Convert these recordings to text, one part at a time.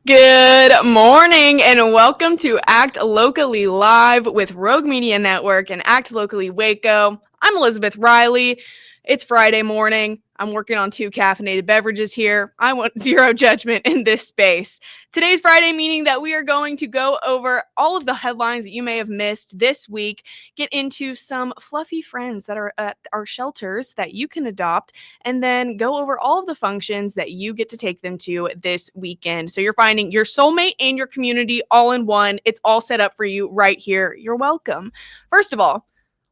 Good morning and welcome to Act Locally Live with Rogue Media Network and Act Locally Waco. I'm Elizabeth Riley. It's Friday morning. I'm working on 2 caffeinated beverages here. I want zero judgment in this space. Today's Friday, meaning that we are going to go over all of the headlines that you may have missed this week, get into some fluffy friends that are at our shelters that you can adopt, and then go over all of the functions that you get to take them to this weekend. So you're finding your soulmate and your community all in one. It's all set up for you right here. You're welcome. First of all,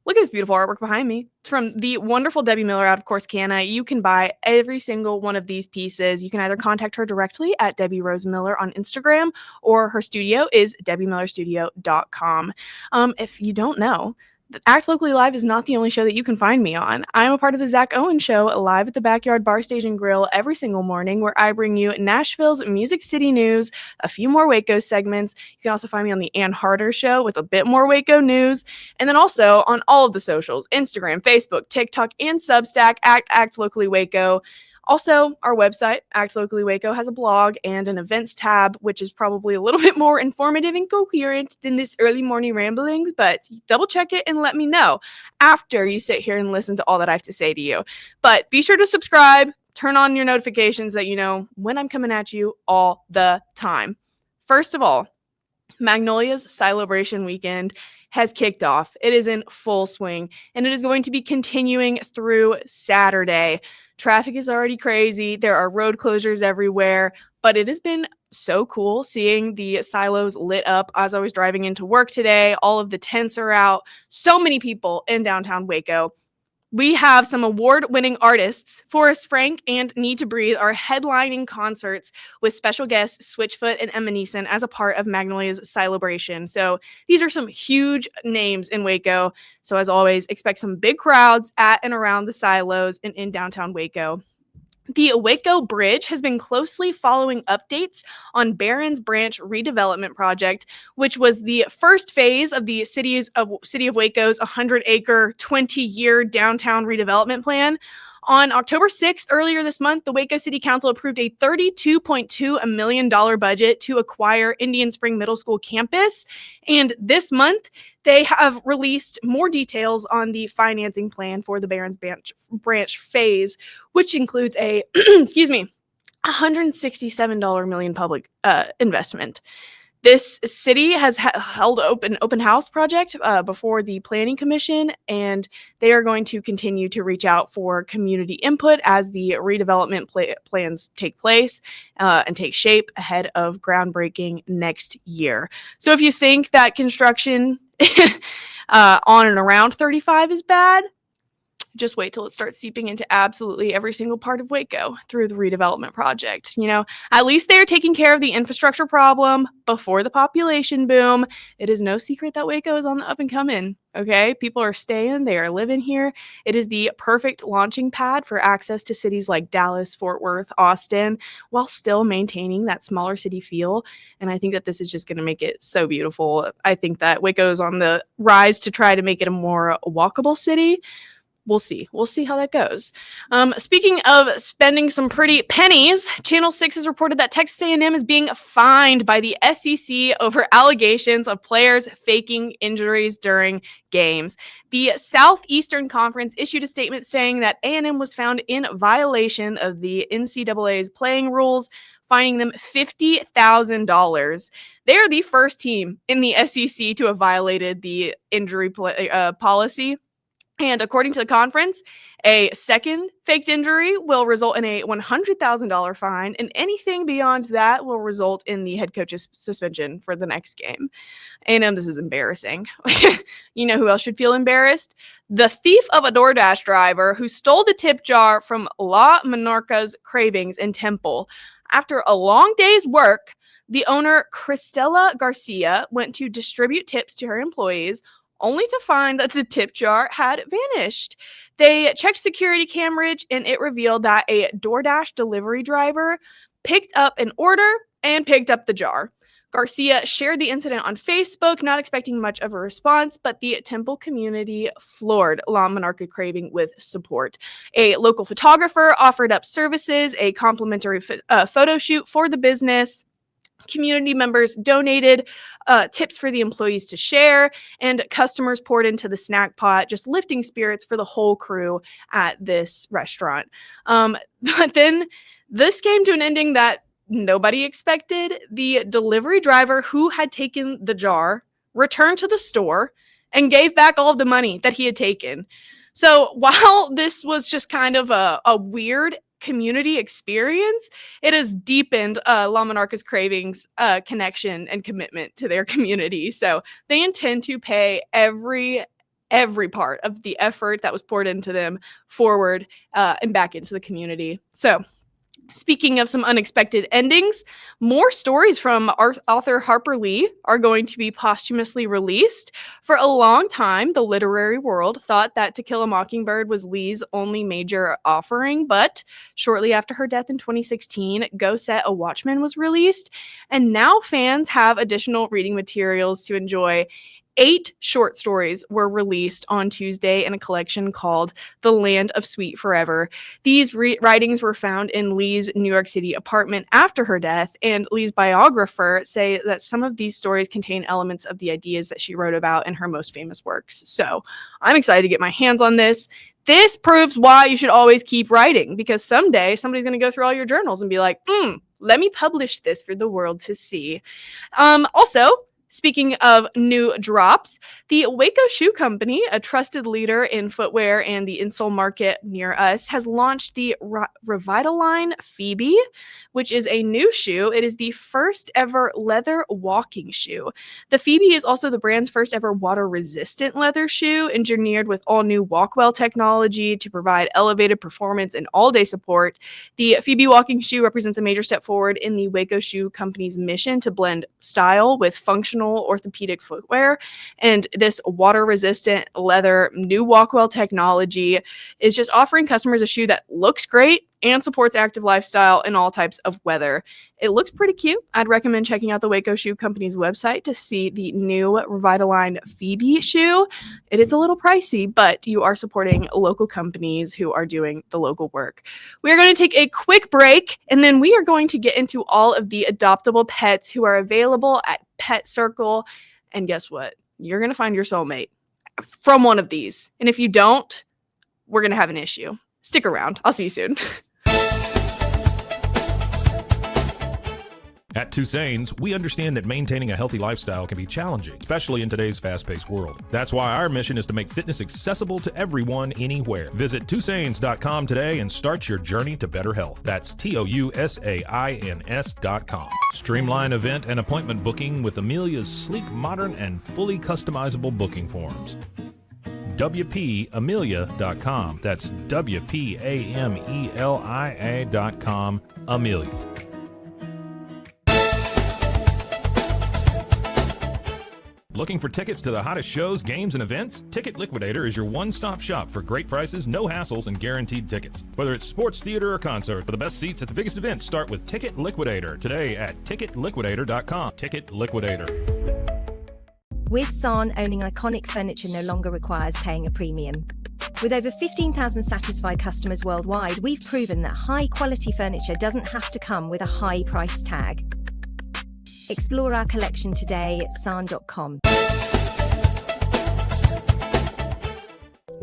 look at this beautiful artwork behind me. It's from the wonderful Debbie Miller out of Corsicana. You can buy every single one of these pieces. You can either contact her directly at Debbie Rose Miller on Instagram, or her studio is debbiemillerstudio.com. If you don't know, Act Locally Live is not the only show that you can find me on. I'm a part of the Zach Owen Show, live at the Backyard Bar Stage and Grill every single morning, where I bring you Nashville's Music City news, a few more Waco segments. You can also find me on the Ann Harder Show with a bit more Waco news, and then also on all of the socials, Instagram, Facebook, TikTok, and Substack, Act Locally Waco. Also, our website, Act Locally Waco, has a blog and an events tab, which is probably a little bit more informative and coherent than this early morning rambling, but double check it and let me know after you sit here and listen to all that I have to say to you. But be sure to subscribe, turn on your notifications that you know when I'm coming at you all the time. First of all, Magnolia's Celebration Weekend has kicked off. It is in full swing, and it is going to be continuing through Saturday. Traffic is already crazy. There are road closures everywhere, but it has been so cool seeing the silos lit up as I was driving into work today. All of the tents are out. So many people in downtown Waco. We have some award-winning artists. Forrest Frank and Need to Breathe are headlining concerts with special guests Switchfoot and Emma Neeson as a part of Magnolia's celebration. So these are some huge names in Waco. So as always, expect some big crowds at and around the silos and in downtown Waco. The Waco Bridge has been closely following updates on Barron's Branch redevelopment project, which was the first phase of the City of Waco's 100-acre, 20-year downtown redevelopment plan. On October 6th, earlier this month, the Waco City Council approved a $32.2 million budget to acquire Indian Spring Middle School campus. And this month, they have released more details on the financing plan for the Barron's Branch phase, which includes a, $167 million public investment. This city has held an open house project before the Planning Commission, and they are going to continue to reach out for community input as the redevelopment plans take place and take shape ahead of groundbreaking next year. So if you think that construction on and around 35 is bad, just wait till it starts seeping into absolutely every single part of Waco through the redevelopment project. You know, at least they're taking care of the infrastructure problem before the population boom. It is no secret that Waco is on the up and coming. Okay, people are staying, they are living here. It is the perfect launching pad for access to cities like Dallas, Fort Worth, Austin, while still maintaining that smaller city feel. And I think that this is just going to make it so beautiful. I think that Waco is on the rise to try to make it a more walkable city. We'll see. We'll see how that goes. Speaking of spending some pretty pennies, Channel 6 has reported that Texas A&M is being fined by the SEC over allegations of players faking injuries during games. The Southeastern Conference issued a statement saying that A&M was found in violation of the NCAA's playing rules, fining them $50,000. They are the first team in the SEC to have violated the injury policy. And according to the conference, a second faked injury will result in a $100,000 fine, and anything beyond that will result in the head coach's suspension for the next game. And this is embarrassing. You know who else should feel embarrassed? The thief of a DoorDash driver who stole the tip jar from La Menorca's Cravings in Temple. After a long day's work, the owner, Cristela Garcia, went to distribute tips to her employees, only to find that the tip jar had vanished. They checked security cameras, and it revealed that a DoorDash delivery driver picked up an order and picked up the jar. Garcia shared the incident on Facebook, not expecting much of a response, but the Temple community floored La Menorca Craving with support. A local photographer offered up services, a complimentary photo shoot for the business, Community members donated tips for the employees to share, and customers poured into the snack pot, just lifting spirits for the whole crew at this restaurant. But then this came to an ending that nobody expected. The delivery driver who had taken the jar returned to the store and gave back all of the money that he had taken. So while this was just kind of a weird community experience, it has deepened La Monarca's Cravings connection and commitment to their community. So they intend to pay every part of the effort that was poured into them forward and back into the community. So speaking of some unexpected endings, more stories from author Harper Lee are going to be posthumously released. For a long time, the literary world thought that To Kill a Mockingbird was Lee's only major offering, but shortly after her death in 2016, Go Set a Watchman was released, and now fans have additional reading materials to enjoy. 8 short stories were released on Tuesday in a collection called The Land of Sweet Forever. These writings were found in Lee's New York City apartment after her death, and Lee's biographer say that some of these stories contain elements of the ideas that she wrote about in her most famous works. So I'm excited to get my hands on this. This proves why you should always keep writing, because someday somebody's going to go through all your journals and be like, let me publish this for the world to see. Also, speaking of new drops, the Waco Shoe Company, a trusted leader in footwear and the insole market near us, has launched the Revitaline Phoebe, which is a new shoe. It is the first ever leather walking shoe. The Phoebe is also the brand's first ever water-resistant leather shoe, engineered with all-new Walkwell technology to provide elevated performance and all-day support. The Phoebe walking shoe represents a major step forward in the Waco Shoe Company's mission to blend style with functional orthopedic footwear, and this water-resistant leather new Walkwell technology is just offering customers a shoe that looks great and supports active lifestyle in all types of weather. It looks pretty cute. I'd recommend checking out the Waco Shoe Company's website to see the new Revitaline Phoebe shoe. It is a little pricey, but you are supporting local companies who are doing the local work. We are going to take a quick break, and then we are going to get into all of the adoptable pets who are available at Pet Circle. And guess what? You're going to find your soulmate from one of these. And if you don't, we're going to have an issue. Stick around. I'll see you soon. At Tusains, we understand that maintaining a healthy lifestyle can be challenging, especially in today's fast-paced world. That's why our mission is to make fitness accessible to everyone anywhere. Visit Tusains.com today and start your journey to better health. That's TOUSAINS.com. Streamline event and appointment booking with Amelia's sleek, modern, and fully customizable booking forms. WPAmelia.com. That's WPAMELIA.com. Amelia. Looking for tickets to the hottest shows, games, and events? Ticket Liquidator is your one-stop shop for great prices, no hassles, and guaranteed tickets. Whether it's sports, theater, or concert, for the best seats at the biggest events, start with Ticket Liquidator today at ticketliquidator.com. Ticket Liquidator. With San, owning iconic furniture no longer requires paying a premium. With over 15,000 satisfied customers worldwide, we've proven that high-quality furniture doesn't have to come with a high price tag. Explore our collection today at san.com.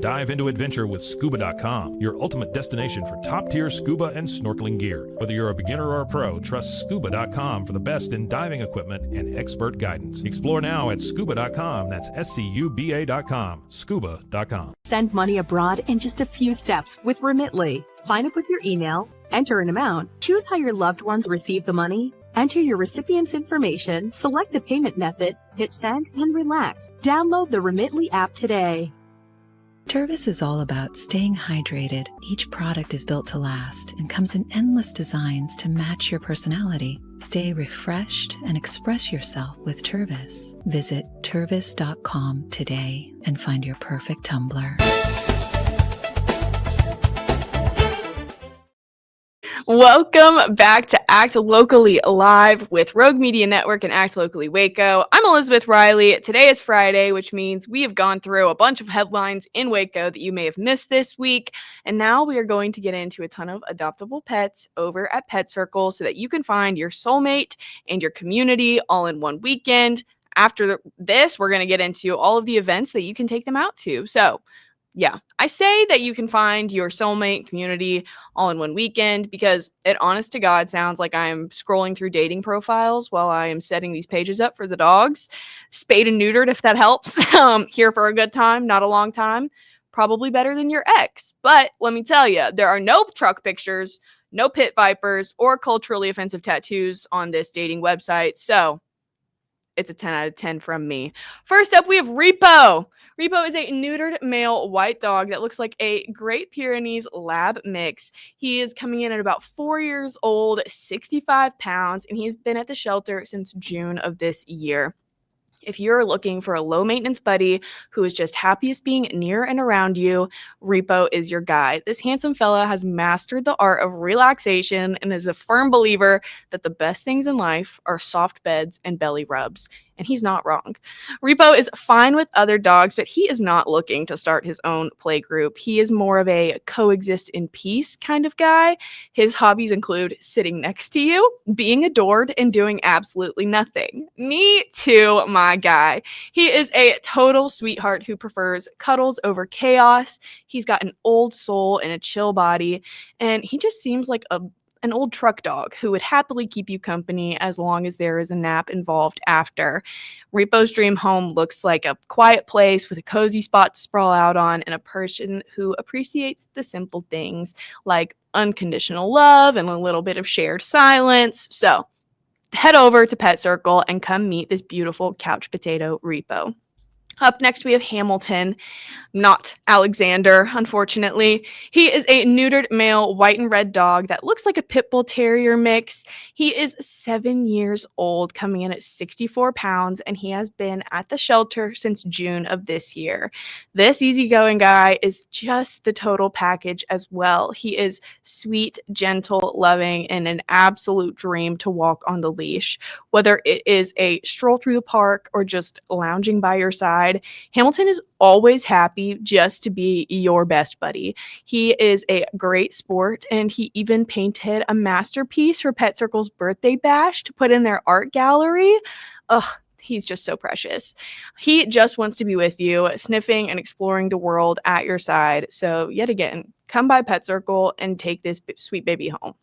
Dive into adventure with Scuba.com, your ultimate destination for top-tier scuba and snorkeling gear. Whether you're a beginner or a pro, trust Scuba.com for the best in diving equipment and expert guidance. Explore now at Scuba.com. That's SCUBA.com. Scuba.com. Send money abroad in just a few steps with Remitly. Sign up with your email, enter an amount, choose how your loved ones receive the money, enter your recipient's information, select a payment method, hit send, and relax. Download the Remitly app today. Tervis is all about staying hydrated. Each product is built to last and comes in endless designs to match your personality. Stay refreshed and express yourself with Tervis. Visit Tervis.com today and find your perfect tumbler. Welcome back to Act Locally Live with Rogue Media Network and Act Locally Waco. I'm Elizabeth Riley. Today is Friday, which means we have gone through a bunch of headlines in Waco that you may have missed this week. And now we are going to get into a ton of adoptable pets over at Pet Circle so that you can find your soulmate and your community all in one weekend. After this, we're going to get into all of the events that you can take them out to. So, yeah, I say that you can find your soulmate community all in one weekend because it honest to God sounds like I'm scrolling through dating profiles while I am setting these pages up for the dogs. Spayed and neutered, if that helps. Here for a good time, not a long time. Probably better than your ex. But let me tell you, there are no truck pictures, no pit vipers, or culturally offensive tattoos on this dating website. So it's a 10 out of 10 from me. First up, we have Repo. Repo is a neutered male white dog that looks like a Great Pyrenees lab mix. He is coming in at about 4 years old, 65 pounds, and he's been at the shelter since June of this year. If you're looking for a low maintenance buddy who is just happiest being near and around you, Repo is your guy. This handsome fella has mastered the art of relaxation and is a firm believer that the best things in life are soft beds and belly rubs. And he's not wrong. Repo is fine with other dogs, but he is not looking to start his own play group. He is more of a coexist in peace kind of guy. His hobbies include sitting next to you, being adored, and doing absolutely nothing. Me too, my guy. He is a total sweetheart who prefers cuddles over chaos. He's got an old soul and a chill body, and he just seems like an old truck dog who would happily keep you company as long as there is a nap involved after. Repo's dream home looks like a quiet place with a cozy spot to sprawl out on and a person who appreciates the simple things like unconditional love and a little bit of shared silence. So head over to Pet Circle and come meet this beautiful couch potato Repo. Up next, we have Hamilton, not Alexander, unfortunately. He is a neutered male white and red dog that looks like a pit bull terrier mix. He is 7 years old, coming in at 64 pounds, and he has been at the shelter since June of this year. This easygoing guy is just the total package as well. He is sweet, gentle, loving, and an absolute dream to walk on the leash. Whether it is a stroll through the park or just lounging by your side, Hamilton is always happy just to be your best buddy. He is a great sport, and he even painted a masterpiece for Pet Circle's birthday bash to put in their art gallery. Ugh, he's just so precious. He just wants to be with you, sniffing and exploring the world at your side. So yet again, come by Pet Circle and take this sweet baby home.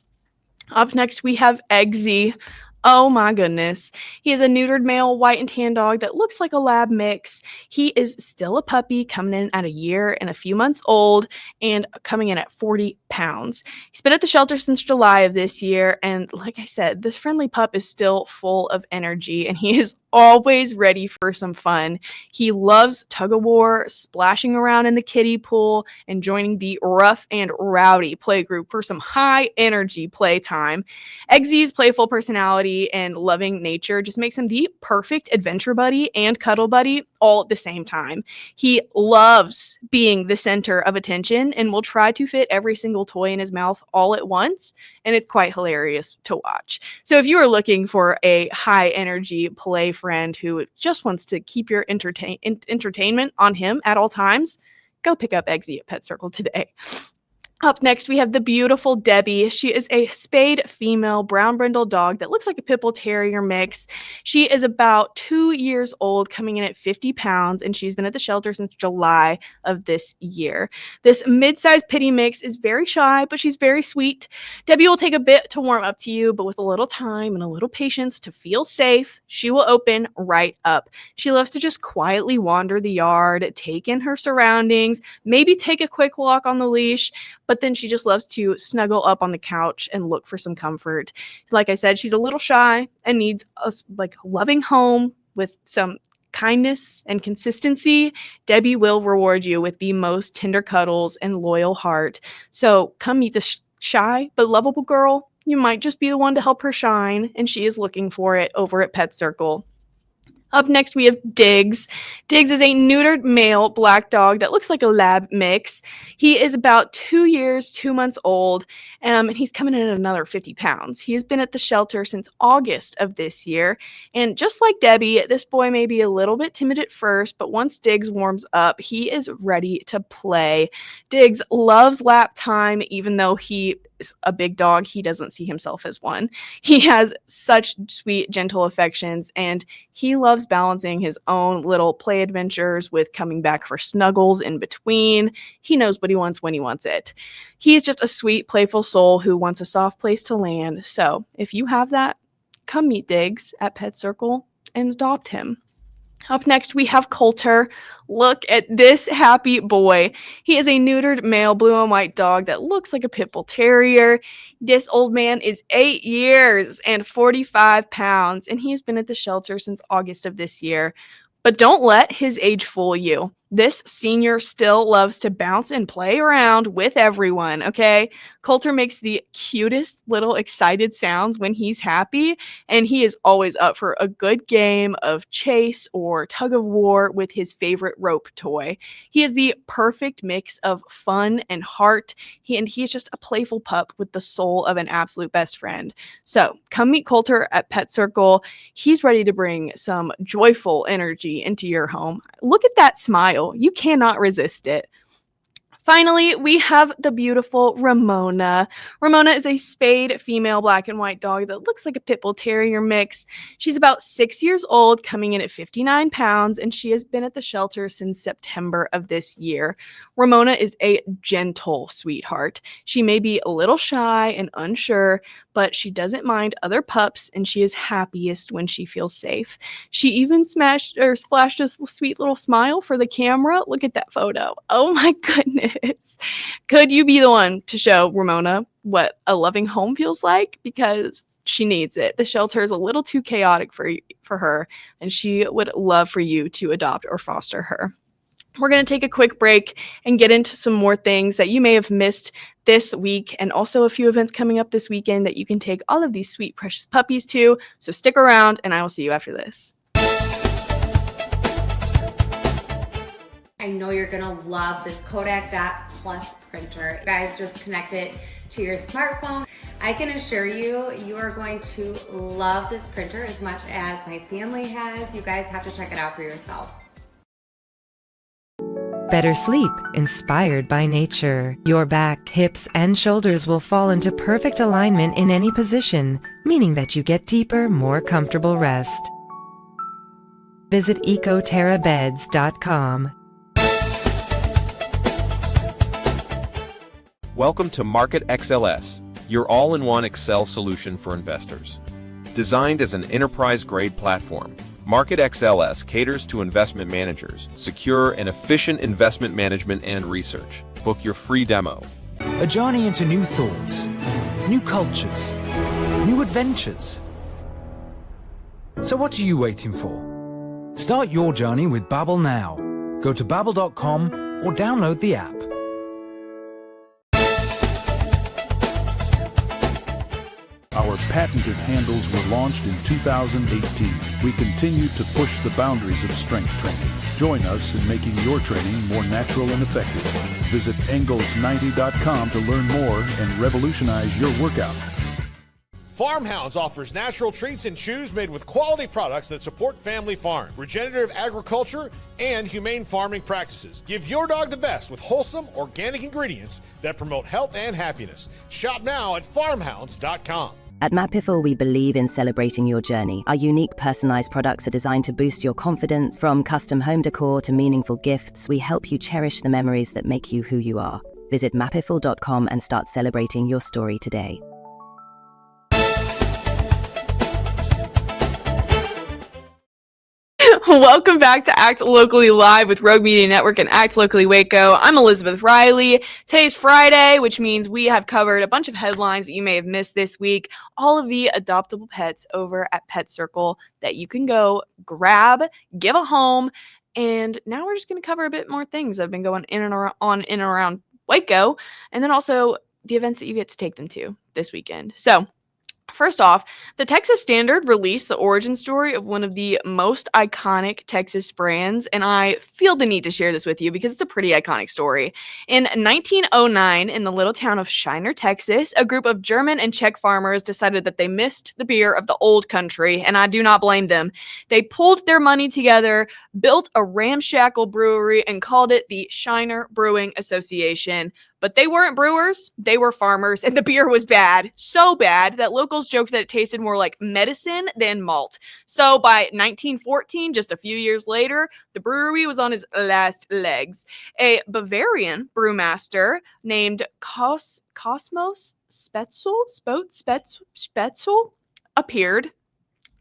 Up next, we have Eggsy. Oh my goodness. He is a neutered male white and tan dog that looks like a lab mix. He is still a puppy, coming in at a year and a few months old and coming in at 40 pounds. He's been at the shelter since July of this year, and like I said, this friendly pup is still full of energy and he is always ready for some fun. He loves tug-of-war, splashing around in the kiddie pool, and joining the rough and rowdy play group for some high energy playtime. Eggsy's playful personality and loving nature just makes him the perfect adventure buddy and cuddle buddy all at the same time. He loves being the center of attention and will try to fit every single toy in his mouth all at once, and it's quite hilarious to watch. So if you are looking for a high energy play friend who just wants to keep your entertainment on him at all times, go pick up Eggsy at Pet Circle today. Up next, we have the beautiful Debbie. She is a spayed female brown brindle dog that looks like a pit bull terrier mix. She is about 2 years old, coming in at 50 pounds, and she's been at the shelter since July of this year. This mid-sized pitty mix is very shy, but she's very sweet. Debbie will take a bit to warm up to you, but with a little time and a little patience to feel safe, she will open right up. She loves to just quietly wander the yard, take in her surroundings, maybe take a quick walk on the leash, but then she just loves to snuggle up on the couch and look for some comfort. Like I said, she's a little shy and needs a loving home with some kindness and consistency. Debbie will reward you with the most tender cuddles and loyal heart. So come meet the shy but lovable girl. You might just be the one to help her shine, and she is looking for it over at Pet Circle. Up next, we have Diggs. Diggs is a neutered male black dog that looks like a lab mix. He is about 2 years, 2 months old, and he's coming in at another 50 pounds. He has been at the shelter since August of this year, and just like Debbie, this boy may be a little bit timid at first, but once Diggs warms up, he is ready to play. Diggs loves lap time, even though he is a big dog, he doesn't see himself as one. He has such sweet, gentle affections, and he loves balancing his own little play adventures with coming back for snuggles in between. He knows what he wants when he wants it. He's just a sweet, playful soul who wants a soft place to land. So if you have that, come meet Diggs at Pet Circle and adopt him. Up next, we have Coulter. Look at this happy boy. He is a neutered male blue and white dog that looks like a pit bull terrier. This old man is 8 years and 45 pounds, and he has been at the shelter since August of this year. But don't let his age fool you. This senior still loves to bounce and play around with everyone, okay? Coulter makes the cutest little excited sounds when he's happy, and he is always up for a good game of chase or tug of war with his favorite rope toy. He is the perfect mix of fun and heart, he's just a playful pup with the soul of an absolute best friend. So come meet Coulter at Pet Circle. He's ready to bring some joyful energy into your home. Look at that smile. You cannot resist it. Finally, we have the beautiful Ramona. Ramona is a spayed female black and white dog that looks like a pit bull terrier mix. She's about 6 years old, coming in at 59 pounds, and she has been at the shelter since September of this year. Ramona is a gentle sweetheart. She may be a little shy and unsure, but she doesn't mind other pups, and she is happiest when she feels safe. She even splashed a sweet little smile for the camera. Look at that photo. Oh my goodness. Could you be the one to show Ramona what a loving home feels like? Because she needs it. The shelter is a little too chaotic for her, and she would love for you to adopt or foster her. We're going to take a quick break and get into some more things that you may have missed this week, and also a few events coming up this weekend that you can take all of these sweet, precious puppies to. So stick around, and I will see you after this. I know you're gonna love this Kodak Dot Plus printer. You guys just connect it to your smartphone. I can assure you, you are going to love this printer as much as my family has. You guys have to check it out for yourself. Better sleep, inspired by nature. Your back, hips, and shoulders will fall into perfect alignment in any position, meaning that you get deeper, more comfortable rest. Visit ecoterrabeds.com. Welcome to Market XLS, your all-in-one Excel solution for investors. Designed as an enterprise-grade platform, Market XLS caters to investment managers, secure and efficient investment management and research. Book your free demo. A journey into new thoughts, new cultures, new adventures. So what are you waiting for? Start your journey with Babbel now. Go to babbel.com or download the app. Our patented handles were launched in 2018. We continue to push the boundaries of strength training. Join us in making your training more natural and effective. Visit Engels90.com to learn more and revolutionize your workout. Farmhounds offers natural treats and chews made with quality products that support family farm, regenerative agriculture, and humane farming practices. Give your dog the best with wholesome, organic ingredients that promote health and happiness. Shop now at farmhounds.com. At Mapiful, we believe in celebrating your journey. Our unique personalized products are designed to boost your confidence. From custom home decor to meaningful gifts, we help you cherish the memories that make you who you are. Visit mapiful.com and start celebrating your story today. Welcome back to Act Locally Live with Rogue Media Network and Act Locally Waco. I'm Elizabeth Riley. Today's Friday, which means we have covered a bunch of headlines that you may have missed this week. All of the adoptable pets over at Pet Circle that you can go grab, give a home, and now we're just going to cover a bit more things that have been going in and around Waco, and then also the events that you get to take them to this weekend. So First off, the Texas Standard released the origin story of one of the most iconic Texas brands, and I feel the need to share this with you because it's a pretty iconic story. In 1909, in the little town of Shiner, Texas, a group of German and Czech farmers decided that they missed the beer of the old country, and I do not blame them. They pulled their money together, built a ramshackle brewery, and called it the Shiner Brewing Association. But they weren't brewers, they were farmers, and the beer was bad. So bad that locals joked that it tasted more like medicine than malt. So by 1914, just a few years later, the brewery was on its last legs. A Bavarian brewmaster named Cosmos Spetzel appeared.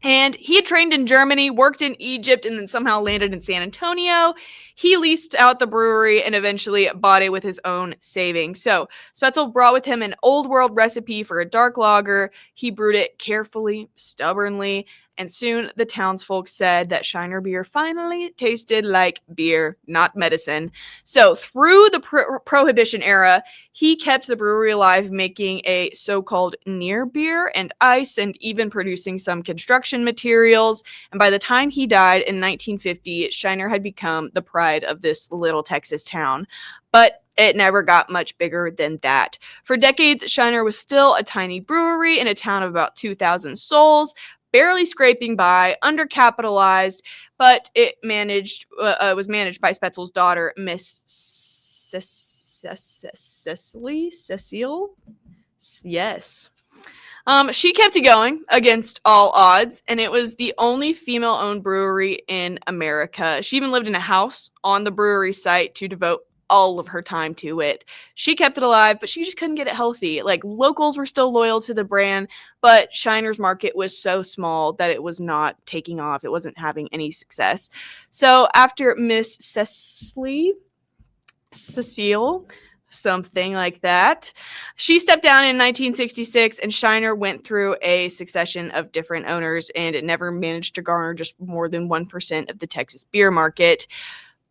And he had trained in Germany, worked in Egypt, and then somehow landed in San Antonio. He leased out the brewery and eventually bought it with his own savings. So Spetzel brought with him an old world recipe for a dark lager. He brewed it carefully, stubbornly, and soon the townsfolk said that Shiner beer finally tasted like beer, not medicine. So through the Prohibition era, he kept the brewery alive, making a so-called near beer and ice, and even producing some construction materials. And by the time he died in 1950, Shiner had become the pride of this little Texas town. But it never got much bigger than that. For decades, Shiner was still a tiny brewery in a town of about 2,000 souls, barely scraping by, undercapitalized, but it was managed by Spetzel's daughter, Miss Cecile. Yes. She kept it going against all odds, and it was the only female-owned brewery in America. She even lived in a house on the brewery site to devote all of her time to it. She kept it alive, but she just couldn't get it healthy. Like, locals were still loyal to the brand, but Shiner's market was so small that it was not taking off. It wasn't having any success. So after Miss Cecile, something like that, she stepped down in 1966, and Shiner went through a succession of different owners, and it never managed to garner just more than 1% of the Texas beer market.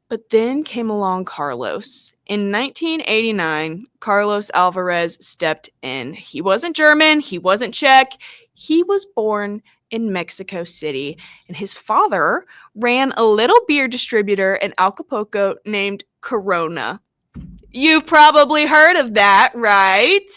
But then came along Carlos. In 1989, Carlos Alvarez stepped in. He wasn't German, he wasn't Czech, he was born in Mexico City, and his father ran a little beer distributor in Acapulco named Corona. You've probably heard of that, right?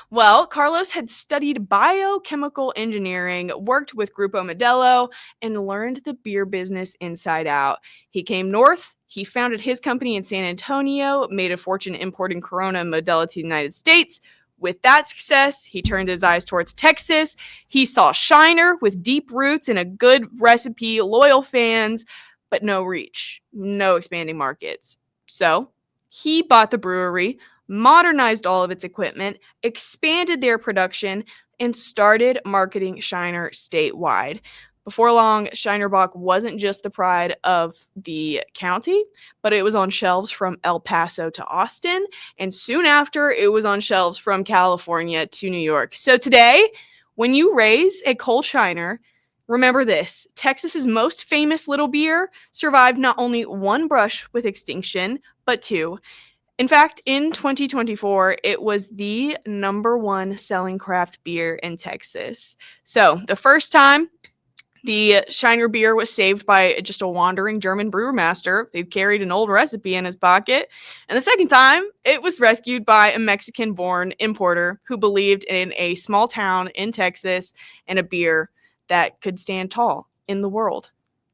Well, Carlos had studied biochemical engineering, worked with Grupo Modelo, and learned the beer business inside out. He came north, he founded his company in San Antonio, made a fortune importing Corona and Modelo to the United States. With that success, he turned his eyes towards Texas. He saw Shiner with deep roots and a good recipe, loyal fans, but no reach, no expanding markets. So he bought the brewery, modernized all of its equipment, expanded their production, and started marketing Shiner statewide. Before long, Shiner Bock wasn't just the pride of the county, but it was on shelves from El Paso to Austin, and soon after, it was on shelves from California to New York. So today, when you raise a Cole Shiner, remember this: Texas's most famous little beer survived not only one brush with extinction, but two. In fact, in 2024, it was the #1 selling craft beer in Texas. So the first time the Shiner beer was saved by just a wandering German brewmaster who carried an old recipe in his pocket. And the second time, it was rescued by a Mexican-born importer who believed in a small town in Texas and a beer that could stand tall in the world.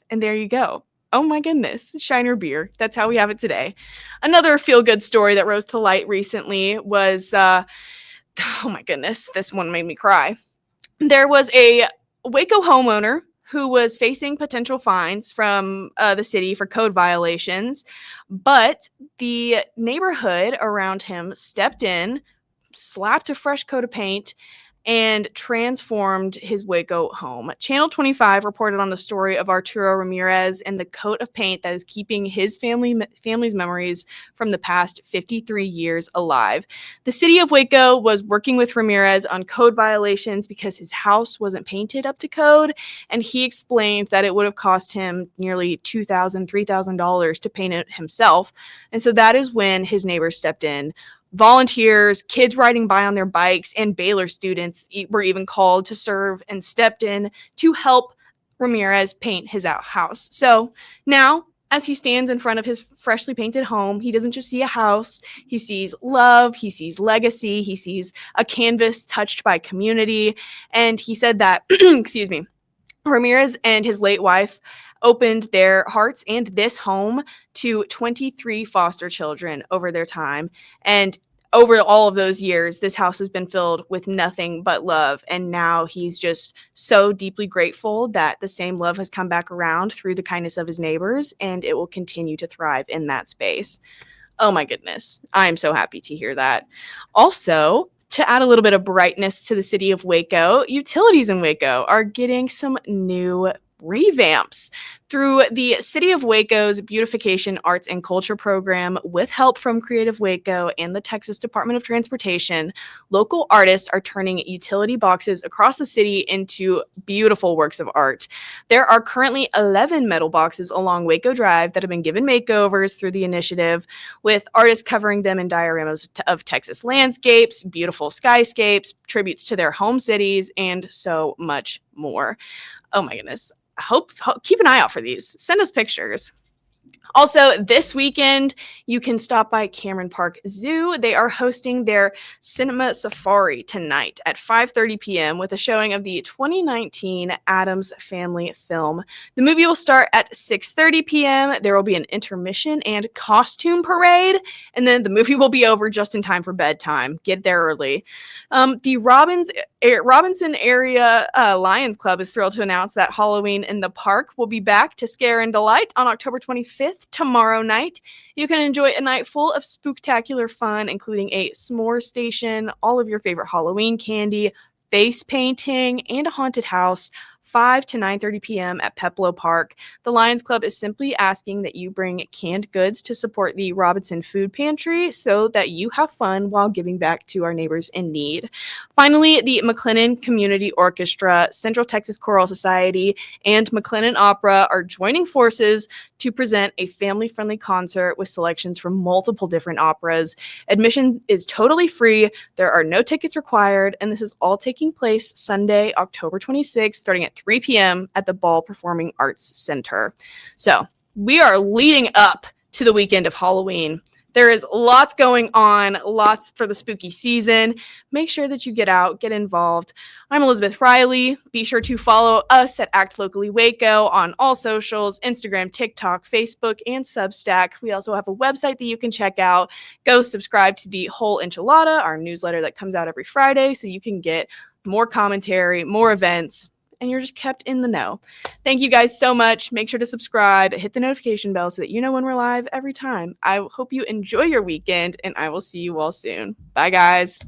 And there you go. Oh my goodness, Shiner beer. That's how we have it today. Another feel-good story that rose to light recently was, oh my goodness, this one made me cry. There was a Waco homeowner who was facing potential fines from the city for code violations, but the neighborhood around him stepped in, slapped a fresh coat of paint, and transformed his Waco home. Channel 25 reported on the story of Arturo Ramirez and the coat of paint that is keeping his family's memories from the past 53 years alive. The city of Waco was working with Ramirez on code violations because his house wasn't painted up to code, and he explained that it would have cost him nearly $2,000, $3,000 to paint it himself. And so that is when his neighbors stepped in, volunteers, kids riding by on their bikes, and Baylor students were even called to serve and stepped in to help Ramirez paint his house. So now, as he stands in front of his freshly painted home, he doesn't just see a house, he sees love, he sees legacy, he sees a canvas touched by community. And he said that, excuse me, Ramirez and his late wife opened their hearts and this home to 23 foster children over their time. And over all of those years, this house has been filled with nothing but love. And now he's just so deeply grateful that the same love has come back around through the kindness of his neighbors, and it will continue to thrive in that space. Oh my goodness. I'm so happy to hear that. Also, to add a little bit of brightness to the city of Waco, utilities in Waco are getting some new revamps through the City of Waco's Beautification Arts and Culture program. With help from Creative Waco and the Texas Department of Transportation, local artists are turning utility boxes across the city into beautiful works of art. There are currently 11 metal boxes along Waco Drive that have been given makeovers through the initiative, with artists covering them in dioramas of Texas landscapes, beautiful skyscapes, tributes to their home cities, and so much more. Oh my goodness. Keep an eye out for these. Send us pictures. Also, this weekend, you can stop by Cameron Park Zoo. They are hosting their Cinema Safari tonight at 5:30 p.m. with a showing of the 2019 Addams Family film. The movie will start at 6:30 p.m. There will be an intermission and costume parade, and then the movie will be over just in time for bedtime. Get there early. The Robinson Area Lions Club is thrilled to announce that Halloween in the Park will be back to scare and delight on October 25th, tomorrow night. You can enjoy a night full of spooktacular fun, including a s'more station, all of your favorite Halloween candy, face painting, and a haunted house, 5 to 9:30 p.m. at Peplow Park. The Lions Club is simply asking that you bring canned goods to support the Robinson Food Pantry so that you have fun while giving back to our neighbors in need. Finally, the McLennan Community Orchestra, Central Texas Choral Society, and McLennan Opera are joining forces to present a family-friendly concert with selections from multiple different operas. Admission is totally free. There are no tickets required, and this is all taking place Sunday, October 26th, starting at 3 p.m. at the Ball Performing Arts Center. So we are leading up to the weekend of Halloween. There is lots going on, lots for the spooky season. Make sure that you get out, get involved. I'm Elizabeth Riley. Be sure to follow us at Act Locally Waco on all socials, Instagram, TikTok, Facebook, and Substack. We also have a website that you can check out. Go subscribe to the Whole Enchilada, our newsletter that comes out every Friday, so you can get more commentary, more events, and you're just kept in the know. Thank you guys so much. Make sure to subscribe, hit the notification bell so that you know when we're live every time. I hope you enjoy your weekend, and I will see you all soon. Bye, guys.